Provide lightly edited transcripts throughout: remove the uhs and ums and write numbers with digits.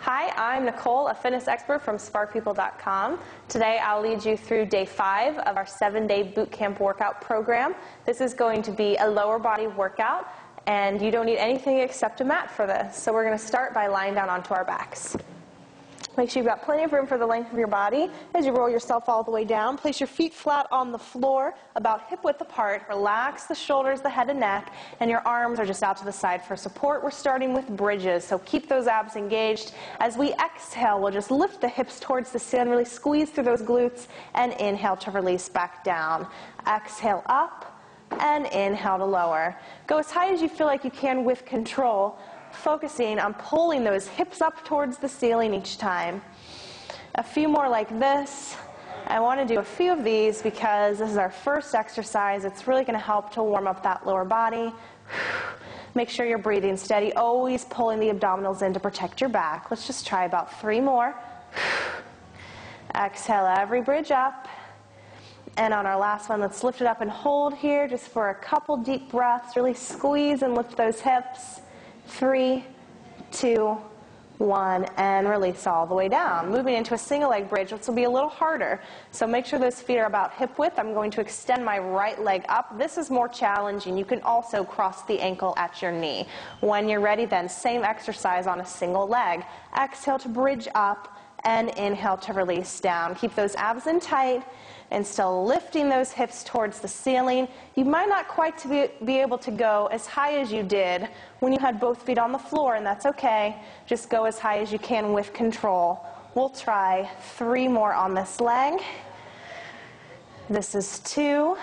Hi, I'm Nicole, a fitness expert from SparkPeople.com. Today I'll lead you through day 5 of our 7-day bootcamp workout program. This is going to be a lower body workout, and you don't need anything except a mat for this. So we're going to start by lying down onto our backs. Make sure you've got plenty of room for the length of your body. As you roll yourself all the way down, place your feet flat on the floor, about hip width apart. Relax the shoulders, the head and neck, and your arms are just out to the side for support. We're starting with bridges, so keep those abs engaged. As we exhale, we'll just lift the hips towards the ceiling, really squeeze through those glutes, and inhale to release back down. Exhale up, and inhale to lower. Go as high as you feel like you can with control, focusing on pulling those hips up towards the ceiling each time. A few more like this. I want to do a few of these because this is our first exercise. It's really going to help to warm up that lower body. Make sure you're breathing steady, always pulling the abdominals in to protect your back. Let's just try about 3 more. Exhale every bridge up. And on our last one, let's lift it up and hold here just for a couple deep breaths. Really squeeze and lift those hips. 3, 2, 1, and release all the way down. Moving into a single leg bridge, which will be a little harder. So make sure those feet are about hip width. I'm going to extend my right leg up. This is more challenging. You can also cross the ankle at your knee. When you're ready, then same exercise on a single leg. Exhale to bridge up and inhale to release down. Keep those abs in tight and still lifting those hips towards the ceiling. You might not quite be able to go as high as you did when you had both feet on the floor, and that's okay. Just go as high as you can with control. We'll try 3 more on this leg. This is 2.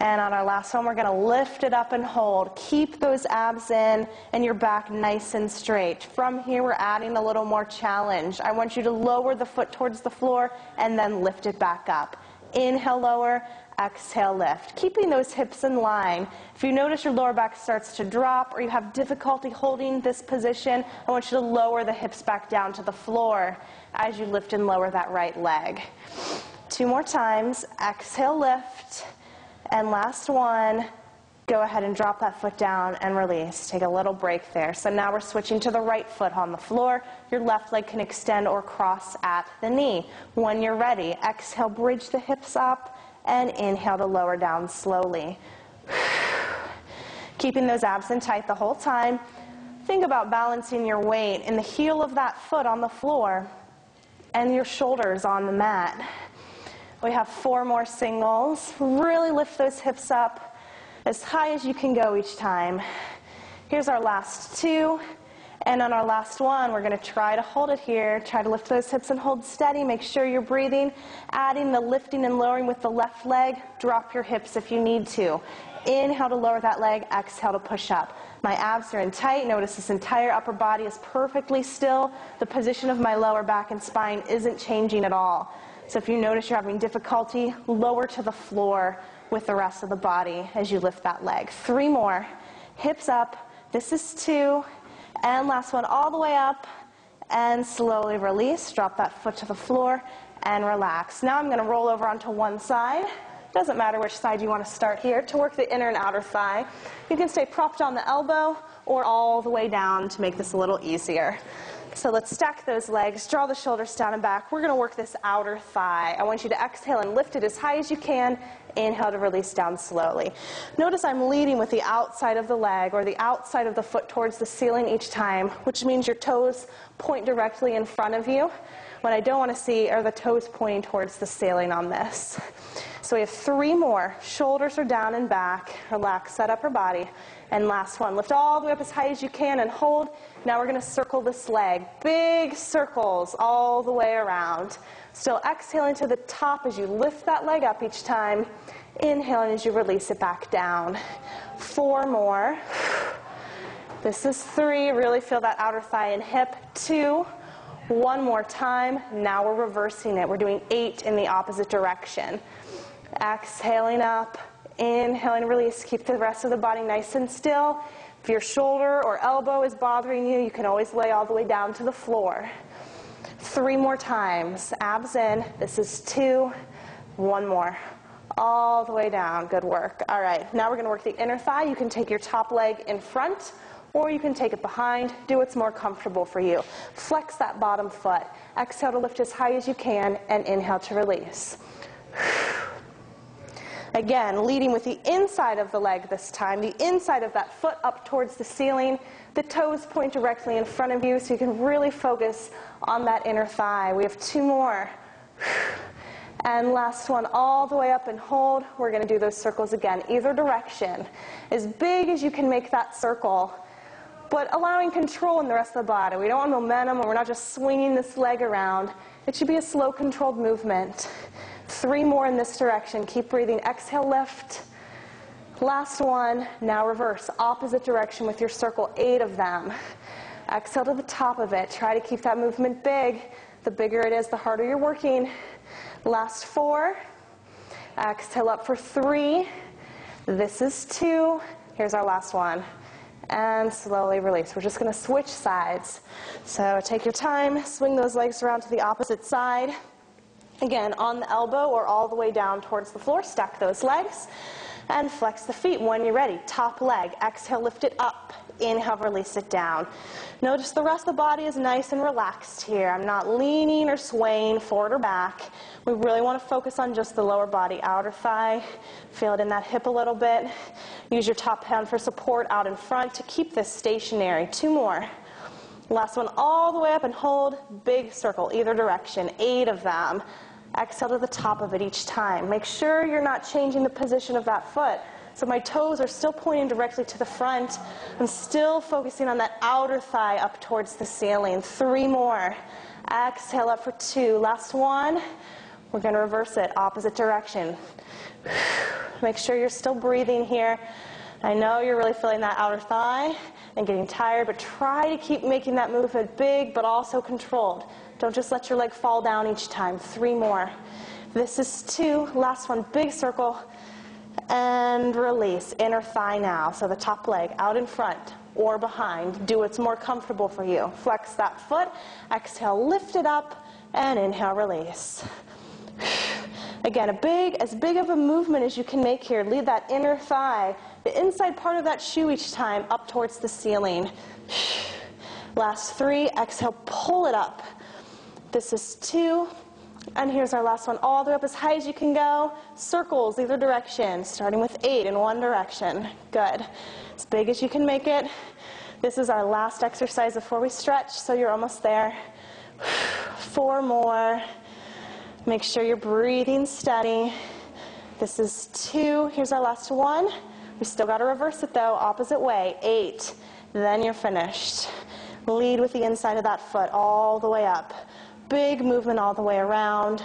And on our last one, we're going to lift it up and hold. Keep those abs in and your back nice and straight. From here, we're adding a little more challenge. I want you to lower the foot towards the floor and then lift it back up. Inhale, lower. Exhale, lift. Keeping those hips in line. If you notice your lower back starts to drop or you have difficulty holding this position, I want you to lower the hips back down to the floor as you lift and lower that right leg. 2 more times. Exhale, lift. And last one, go ahead and drop that foot down and release. Take a little break there. So now we're switching to the right foot on the floor. Your left leg can extend or cross at the knee. When you're ready, exhale, bridge the hips up, and inhale to lower down slowly. Keeping those abs in tight the whole time. Think about balancing your weight in the heel of that foot on the floor and your shoulders on the mat. We have 4 more singles. Really lift those hips up as high as you can go each time. Here's our last 2. And on our last one, we're going to try to hold it here. Try to lift those hips and hold steady. Make sure you're breathing. Adding the lifting and lowering with the left leg. Drop your hips if you need to. Inhale to lower that leg. Exhale to push up. My abs are in tight. Notice this entire upper body is perfectly still. The position of my lower back and spine isn't changing at all. So if you notice you're having difficulty, lower to the floor with the rest of the body as you lift that leg. 3 more. Hips up. This is 2. And last one, all the way up. And slowly release. Drop that foot to the floor and relax. Now I'm going to roll over onto one side. Doesn't matter which side you want to start here. To work the inner and outer thigh, you can stay propped on the elbow or all the way down to make this a little easier. So let's stack those legs, draw the shoulders down and back. We're going to work this outer thigh. I want you to exhale and lift it as high as you can. Inhale to release down slowly. Notice I'm leading with the outside of the leg or the outside of the foot towards the ceiling each time, which means your toes point directly in front of you. What I don't want to see are the toes pointing towards the ceiling on this. So we have 3 more. Shoulders are down and back. Relax that upper body. And last one. Lift all the way up as high as you can and hold. Now we're going to circle this leg. Big circles all the way around. Still exhaling to the top as you lift that leg up each time. Inhaling as you release it back down. 4 more. This is 3. Really feel that outer thigh and hip. 2. 1 more time. Now we're reversing it. We're doing 8 in the opposite direction. Exhaling up, inhaling, release. Keep the rest of the body nice and still. If your shoulder or elbow is bothering you, you can always lay all the way down to the floor. 3 more times. Abs in. This is 2. 1 more. All the way down. Good work. All right. Now we're going to work the inner thigh. You can take your top leg in front or you can take it behind. Do what's more comfortable for you. Flex that bottom foot. Exhale to lift as high as you can, and inhale to release. Again, leading with the inside of the leg this time, the inside of that foot up towards the ceiling. The toes point directly in front of you so you can really focus on that inner thigh. We have 2 more. And last one, all the way up and hold. We're going to do those circles again, either direction. As big as you can make that circle, but allowing control in the rest of the body. We don't want momentum, and we're not just swinging this leg around. It should be a slow, controlled movement. 3 more in this direction. Keep breathing. Exhale, lift. Last one. Now reverse. Opposite direction with your circle. 8 of them. Exhale to the top of it. Try to keep that movement big. The bigger it is, the harder you're working. Last 4. Exhale up for 3. This is 2. Here's our last one. And slowly release. We're just going to switch sides. So take your time. Swing those legs around to the opposite side. Again, on the elbow or all the way down towards the floor. Stack those legs and flex the feet when you're ready. Top leg. Exhale, lift it up. Inhale, release it down. Notice the rest of the body is nice and relaxed here. I'm not leaning or swaying forward or back. We really want to focus on just the lower body, outer thigh. Feel it in that hip a little bit. Use your top hand for support out in front to keep this stationary. 2 more. Last one, all the way up and hold. Big circle, either direction. 8 of them. Exhale to the top of it each time. Make sure you're not changing the position of that foot. So my toes are still pointing directly to the front. I'm still focusing on that outer thigh up towards the ceiling. 3 more. Exhale up for 2. Last one. We're going to reverse it, opposite direction. Make sure you're still breathing here. I know you're really feeling that outer thigh and getting tired, but try to keep making that movement big but also controlled. Don't just let your leg fall down each time. 3 more. This is 2. Last one, big circle. And release. Inner thigh now. So the top leg out in front or behind. Do what's more comfortable for you. Flex that foot. Exhale, lift it up. And inhale, release. Again, as big of a movement as you can make here. Lead that inner thigh, the inside part of that shoe each time, up towards the ceiling. Last 3. Exhale, pull it up. This is 2. And here's our last one, all the way up as high as you can go. Circles, either direction, starting with 8 in one direction. Good. As big as you can make it. This is our last exercise before we stretch, so you're almost there. 4 more. Make sure you're breathing steady. This is 2. Here's our last one. We still got to reverse it, though, opposite way. 8. Then you're finished. Lead with the inside of that foot all the way up. Big movement all the way around.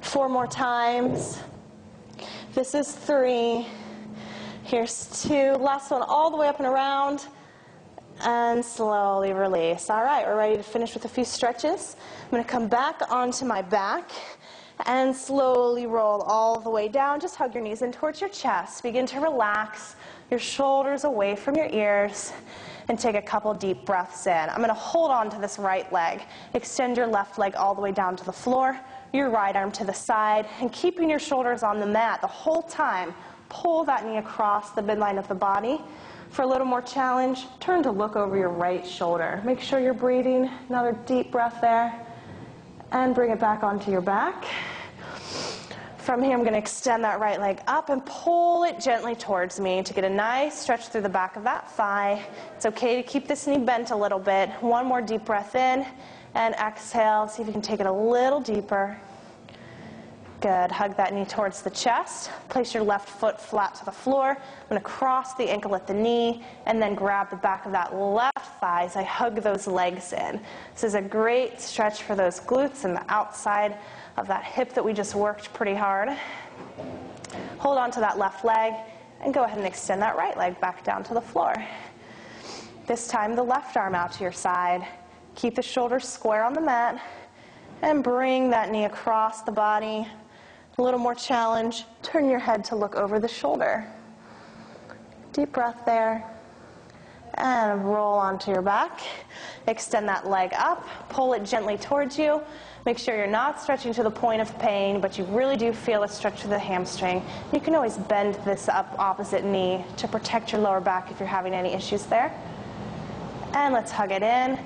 4 more times. This is 3. Here's 2. Last one all the way up and around. And slowly release. All right, we're ready to finish with a few stretches. I'm going to come back onto my back and slowly roll all the way down. Just hug your knees in towards your chest. Begin to relax your shoulders away from your ears. And take a couple deep breaths in. I'm going to hold on to this right leg. Extend your left leg all the way down to the floor, your right arm to the side, and keeping your shoulders on the mat the whole time. Pull that knee across the midline of the body. For a little more challenge, turn to look over your right shoulder. Make sure you're breathing. Another deep breath there. And bring it back onto your back. From here, I'm going to extend that right leg up and pull it gently towards me to get a nice stretch through the back of that thigh. It's okay to keep this knee bent a little bit. 1 more deep breath in and exhale. See if you can take it a little deeper. Good. Hug that knee towards the chest. Place your left foot flat to the floor. I'm going to cross the ankle at the knee and then grab the back of that left thigh as I hug those legs in. This is a great stretch for those glutes and the outside of that hip that we just worked pretty hard. Hold on to that left leg and go ahead and extend that right leg back down to the floor. This time the left arm out to your side. Keep the shoulders square on the mat and bring that knee across the body. A little more challenge. Turn your head to look over the shoulder. Deep breath there. And roll onto your back. Extend that leg up, pull it gently towards you. Make sure you're not stretching to the point of pain, but you really do feel a stretch to the hamstring. You can always bend this up opposite knee to protect your lower back if you're having any issues there. And let's hug it in.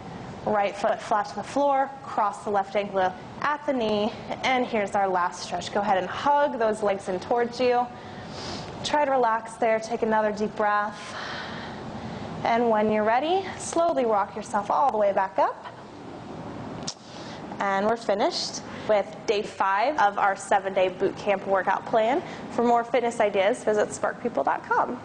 Right foot flat to the floor, cross the left ankle at the knee, and here's our last stretch. Go ahead and hug those legs in towards you. Try to relax there, take another deep breath. And when you're ready, slowly rock yourself all the way back up. And we're finished with day 5 of our 7-day boot camp workout plan. For more fitness ideas, visit SparkPeople.com.